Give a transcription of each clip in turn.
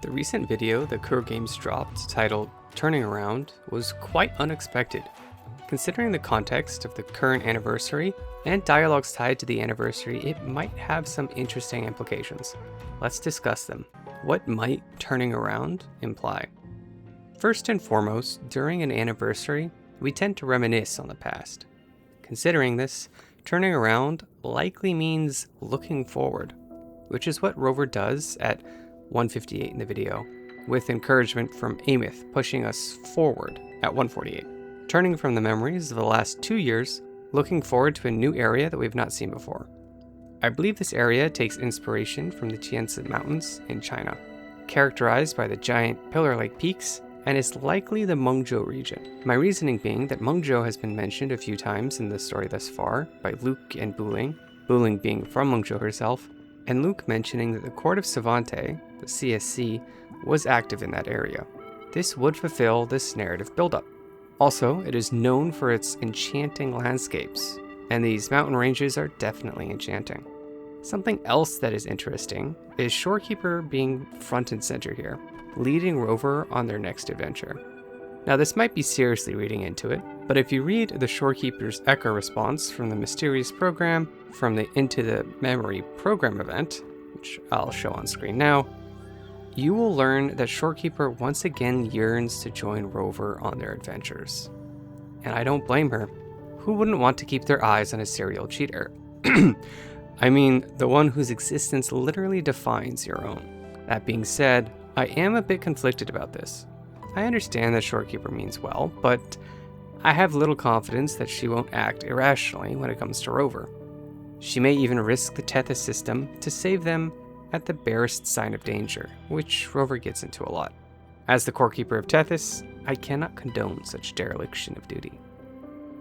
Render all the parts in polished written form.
The recent video that Kuro Games dropped, titled Turning Around, was quite unexpected. Considering the context of the current anniversary and dialogues tied to the anniversary, it might have some interesting implications. Let's discuss them. What might turning around imply? First and foremost, during an anniversary, we tend to reminisce on the past. Considering this, turning around likely means looking forward, which is what Rover does at 158 in the video, with encouragement from Amith pushing us forward at 148. Turning from the memories of the last 2 years, looking forward to a new area that we've not seen before. I believe this area takes inspiration from the Tianzi Mountains in China, characterized by the giant pillar-like peaks, and is likely the Mengzhou region. My reasoning being that Mengzhou has been mentioned a few times in the story thus far by Luke and Buling, Buling being from Mengzhou herself, and Luke mentioning that the Court of Savante, the CSC, was active in that area. This would fulfill this narrative buildup. Also, it is known for its enchanting landscapes, and these mountain ranges are definitely enchanting. Something else that is interesting is Shorekeeper being front and center here, leading Rover on their next adventure. Now this might be seriously reading into it, but if you read the Shorekeeper's echo response from the Mysterious Program from the Into the Memory Program event, which I'll show on screen now, you will learn that Shorekeeper once again yearns to join Rover on their adventures. And I don't blame her. Who wouldn't want to keep their eyes on a serial cheater? I mean, the one whose existence literally defines your own. That being said, I am a bit conflicted about this. I understand that Shorekeeper means well, but I have little confidence that she won't act irrationally when it comes to Rover. She may even risk the Tethys system to save them at the barest sign of danger, which Rover gets into a lot. As the core keeper of Tethys, I cannot condone such dereliction of duty.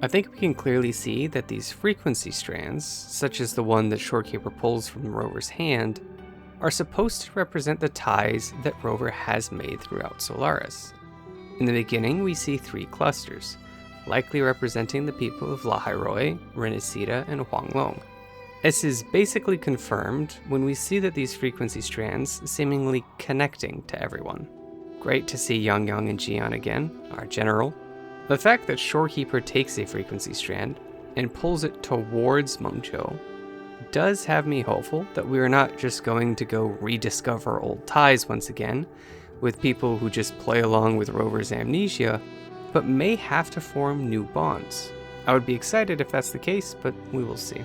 I think we can clearly see that these frequency strands, such as the one that Shorekeeper pulls from Rover's hand, are supposed to represent the ties that Rover has made throughout Solaris. In the beginning, we see 3 clusters, likely representing the people of Lahairoi, Renacida, and Huanglong. This is basically confirmed when we see that these frequency strands seemingly connecting to everyone. Great to see Yang Yang and Jian again, our general. The fact that Shorekeeper takes a frequency strand and pulls it towards Mengzhou does have me hopeful that we are not just going to go rediscover old ties once again with people who just play along with Rover's amnesia, but may have to form new bonds. I would be excited if that's the case, but we will see.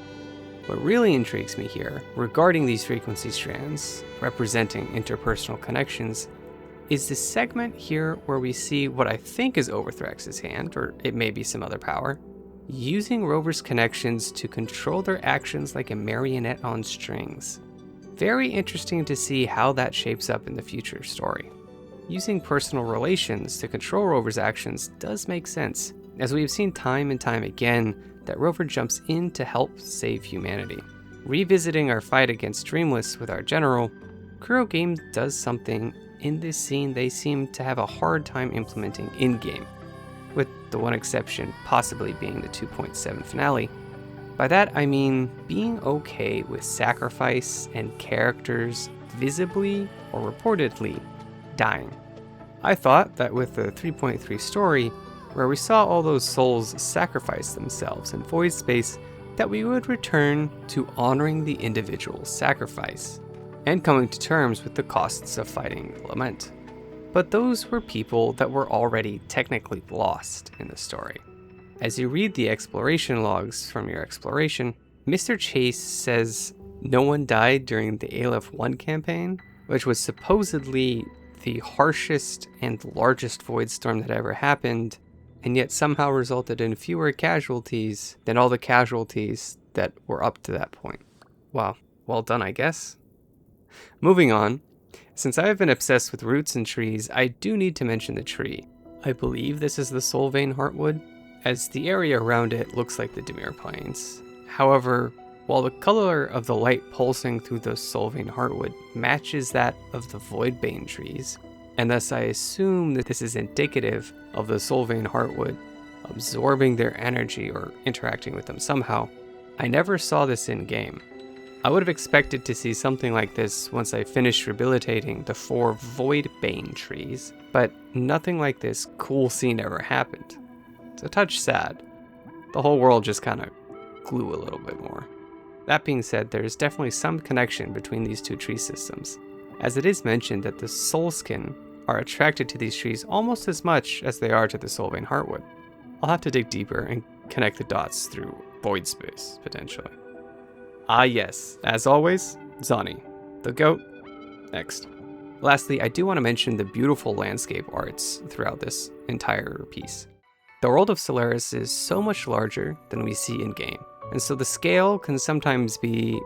What really intrigues me here, regarding these frequency strands representing interpersonal connections, is this segment here where we see what I think is Overthrax's hand, or it may be some other power, using Rover's connections to control their actions like a marionette on strings. Very interesting to see how that shapes up in the future story. Using personal relations to control Rover's actions does make sense, as we have seen time and time again that Rover jumps in to help save humanity. Revisiting our fight against Dreamless with our general, Kuro Games does something in this scene they seem to have a hard time implementing in-game, with the one exception possibly being the 2.7 finale. By that I mean being okay with sacrifice and characters visibly or reportedly dying. I thought that with the 3.3 story, where we saw all those souls sacrifice themselves in void space, that we would return to honoring the individual sacrifice and coming to terms with the costs of fighting Lament. But those were people that were already technically lost in the story. As you read the exploration logs from your exploration, Mr. Chase says no one died during the Aleph 1 campaign, which was supposedly the harshest and largest void storm that ever happened, and yet somehow resulted in fewer casualties than all the casualties that were up to that point. Wow, well done, I guess. Moving on, since I have been obsessed with roots and trees, I do need to mention the tree. I believe this is the Solvane Heartwood, as the area around it looks like the Demir Plains. However, while the color of the light pulsing through the Solvane Heartwood matches that of the Voidbane trees, and thus I assume that this is indicative of the Solvane Heartwood absorbing their energy or interacting with them somehow, I never saw this in-game. I would have expected to see something like this once I finished rehabilitating the 4 Voidbane trees, but nothing like this cool scene ever happened. It's a touch sad. The whole world just kind of grew a little bit more. That being said, there's definitely some connection between these two tree systems, as it is mentioned that the Soulskin are attracted to these trees almost as much as they are to the Soulbane Heartwood. I'll have to dig deeper and connect the dots through void space, potentially. Ah yes, as always, Zani, the GOAT, next. Lastly, I do want to mention the beautiful landscape arts throughout this entire piece. The world of Solaris is so much larger than we see in-game, and so the scale can sometimes be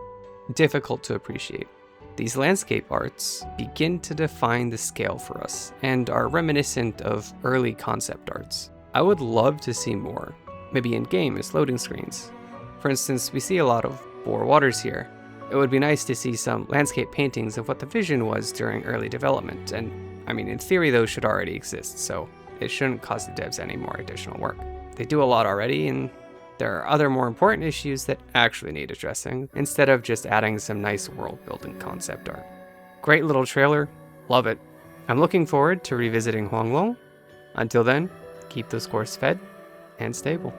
difficult to appreciate. These landscape arts begin to define the scale for us, and are reminiscent of early concept arts. I would love to see more, maybe in-game as loading screens. For instance, we see a lot of Four Waters here. It would be nice to see some landscape paintings of what the vision was during early development, and I mean, in theory those should already exist, so it shouldn't cost the devs any more additional work. They do a lot already, and there are other more important issues that actually need addressing, instead of just adding some nice world-building concept art. Great little trailer, love it. I'm looking forward to revisiting Huanglong. Until then, keep those cores fed and stable.